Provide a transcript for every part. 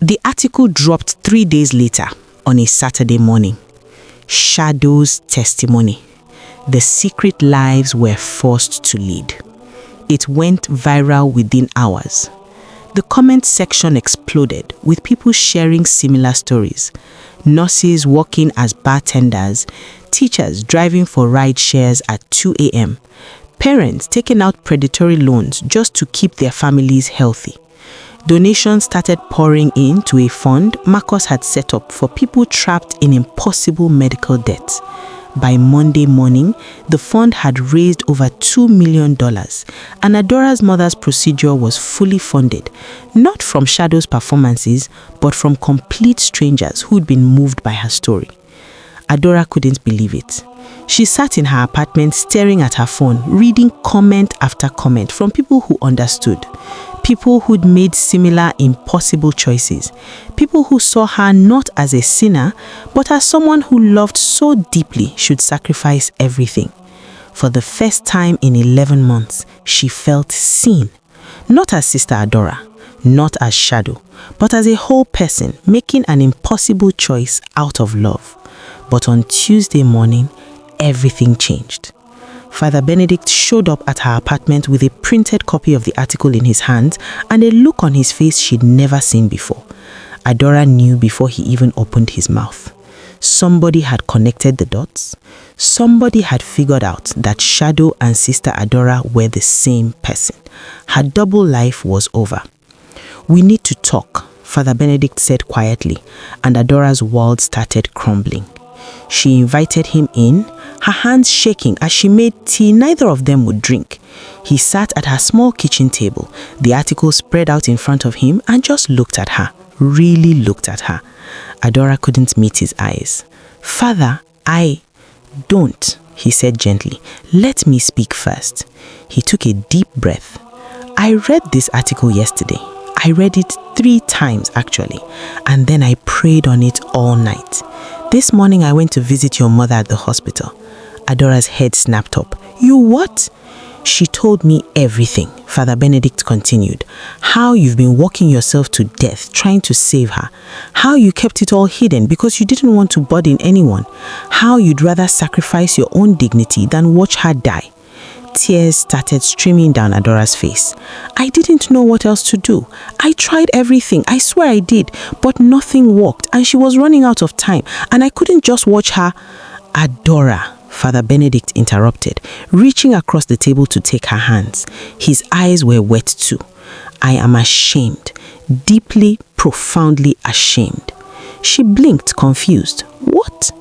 The article dropped 3 days later on a Saturday morning. Shadow's testimony. The secret lives we're forced to lead. It went viral within hours. The comment section exploded with people sharing similar stories. Nurses working as bartenders, teachers driving for ride shares at 2 a.m., parents taking out predatory loans just to keep their families healthy. Donations started pouring in to a fund Marcus had set up for people trapped in impossible medical debt. By Monday morning, the fund had raised over $2 million, and Adora's mother's procedure was fully funded, not from Shadow's performances, but from complete strangers who'd been moved by her story. Adora couldn't believe it. She sat in her apartment staring at her phone, reading comment after comment from people who understood. People who'd made similar impossible choices. People who saw her not as a sinner, but as someone who loved so deeply should sacrifice everything. For the first time in 11 months, she felt seen. Not as Sister Adora, not as Shadow, but as a whole person making an impossible choice out of love. But on Tuesday morning, everything changed. Father Benedict showed up at her apartment with a printed copy of the article in his hands and a look on his face she'd never seen before. Adora knew before he even opened his mouth. Somebody had connected the dots. Somebody had figured out that Shadow and Sister Adora were the same person. Her double life was over. "We need to talk," Father Benedict said quietly, and Adora's world started crumbling. She invited him in, her hands shaking as she made tea neither of them would drink. He sat at her small kitchen table, the article spread out in front of him, and just looked at her, really looked at her. Adora couldn't meet his eyes. "Father, don't," he said gently. "Let me speak first." He took a deep breath. "I read this article yesterday. I read it 3 times actually, and then I prayed on it all night. This morning I went to visit your mother at the hospital." Adora's head snapped up. "You what?" "She told me everything," Father Benedict continued. "How you've been walking yourself to death trying to save her. How you kept it all hidden because you didn't want to burden anyone. How you'd rather sacrifice your own dignity than watch her die." Tears started streaming down Adora's face. "I didn't know what else to do. I tried everything, I swear I did, but nothing worked, and she was running out of time, and I couldn't just watch her." "Adora," Father Benedict interrupted, reaching across the table to take her hands. His eyes were wet too. "I am ashamed, deeply, profoundly ashamed." She blinked, confused. "What?"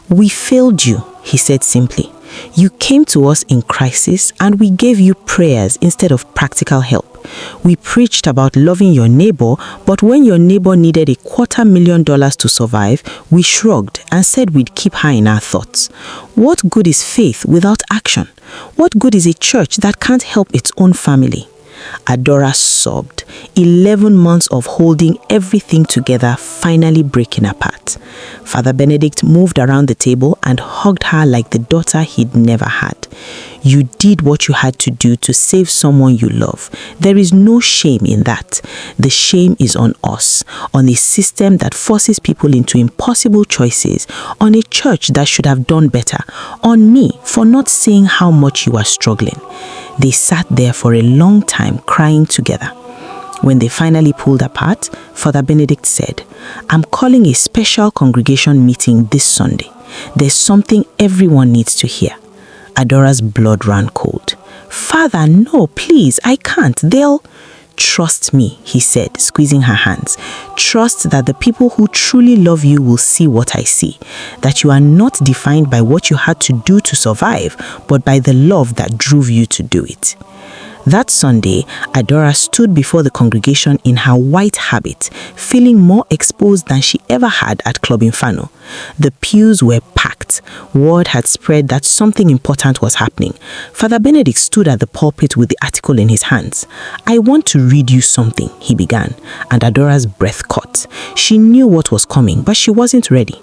"We failed you," he said simply. "You came to us in crisis and we gave you prayers instead of practical help. We preached about loving your neighbor, but when your neighbor needed $250,000 to survive, we shrugged and said we'd keep her in our thoughts. What good is faith without action? What good is a church that can't help its own family?" Adora sobbed. 11 months of holding everything together finally breaking apart. Father Benedict moved around the table and hugged her like the daughter he'd never had. "You did what you had to do to save someone you love. There is no shame in that. The shame is on us, on a system that forces people into impossible choices, on a church that should have done better, on me for not seeing how much you are struggling." They sat there for a long time crying together. When they finally pulled apart, Father Benedict said, "I'm calling a special congregation meeting this Sunday. There's something everyone needs to hear." Adora's blood ran cold. "Father, no, please, I can't. They'll..." "Trust me," he said, squeezing her hands. "Trust that the people who truly love you will see what I see. That you are not defined by what you had to do to survive, but by the love that drove you to do it." That Sunday, Adora stood before the congregation in her white habit, feeling more exposed than she ever had at Club Inferno. The pews were packed. Word had spread that something important was happening. Father Benedict stood at the pulpit with the article in his hands. "I want to read you something," he began, and Adora's breath caught. She knew what was coming, but she wasn't ready.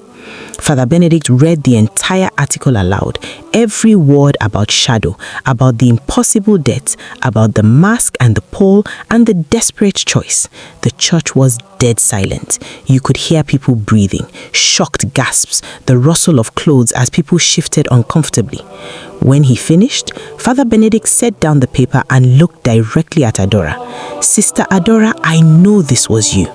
Father Benedict read the entire article aloud, every word about Shadow, about the impossible death, about the mask and the pole, and the desperate choice. The church was dead silent. You could hear people breathing, shocked gasps, the rustle of clothes as people shifted uncomfortably. When he finished, Father Benedict set down the paper and looked directly at Adora. "Sister Adora, I know this was you."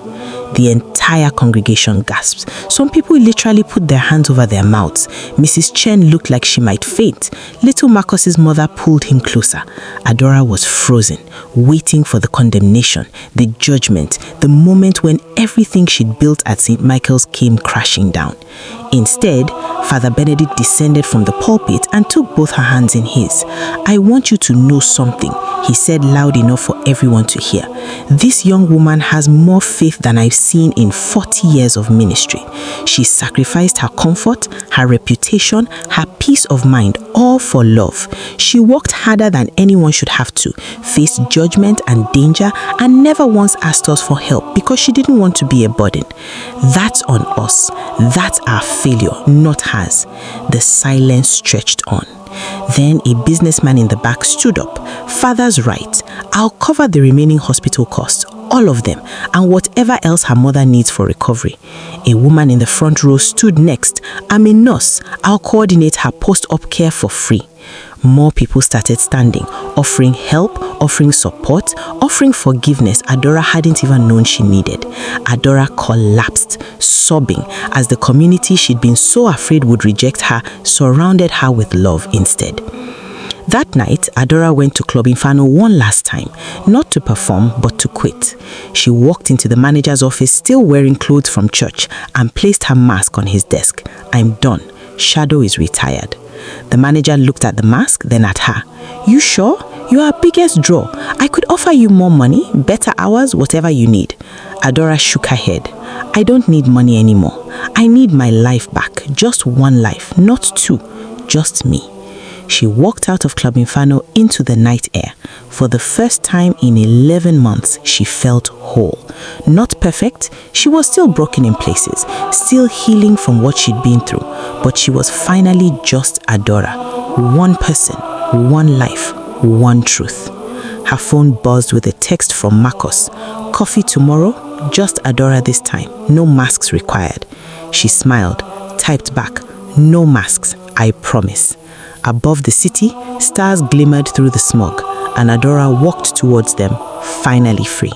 The entire congregation gasped. Some people literally put their hands over their mouths. Mrs. Chen looked like she might faint. Little Marcus's mother pulled him closer. Adora was frozen, waiting for the condemnation, the judgment, the moment when everything she'd built at St. Michael's came crashing down. Instead, Father Benedict descended from the pulpit and took both her hands in his. "I want you to know something," he said loud enough for everyone to hear. "This young woman has more faith than I've seen in 40 years of ministry. She sacrificed her comfort, her reputation, her peace of mind, all for love. She worked harder than anyone should have to, faced judgment and danger, and never once asked us for help because she didn't want to be a burden. That's on us. That's our failure, not hers." The silence stretched on. Then a businessman in the back stood up. "Father's right. I'll cover the remaining hospital costs, all of them, and whatever else her mother needs for recovery." A woman in the front row stood next. "I'm a nurse. I'll coordinate her post-op care for free." More people started standing, offering help, offering support, offering forgiveness Adora hadn't even known she needed. Adora collapsed, sobbing, as the community she'd been so afraid would reject her surrounded her with love instead. That night, Adora went to Club Inferno one last time, not to perform, but to quit. She walked into the manager's office still wearing clothes from church and placed her mask on his desk. "I'm done. Shadow is retired." The manager looked at the mask, then at her. "You sure? You are our biggest draw. I could offer you more money, better hours, whatever you need." Adora shook her head. "I don't need money anymore. I need my life back. Just one life, not two. Just me." She walked out of Club Inferno into the night air. For the first time in 11 months, she felt whole. Not perfect, she was still broken in places, still healing from what she'd been through, but she was finally just Adora. One person, one life, one truth. Her phone buzzed with a text from Marcus. "Coffee tomorrow? Just Adora this time. No masks required." She smiled, typed back, "No masks, I promise." Above the city, stars glimmered through the smog, and Adora walked towards them, finally free.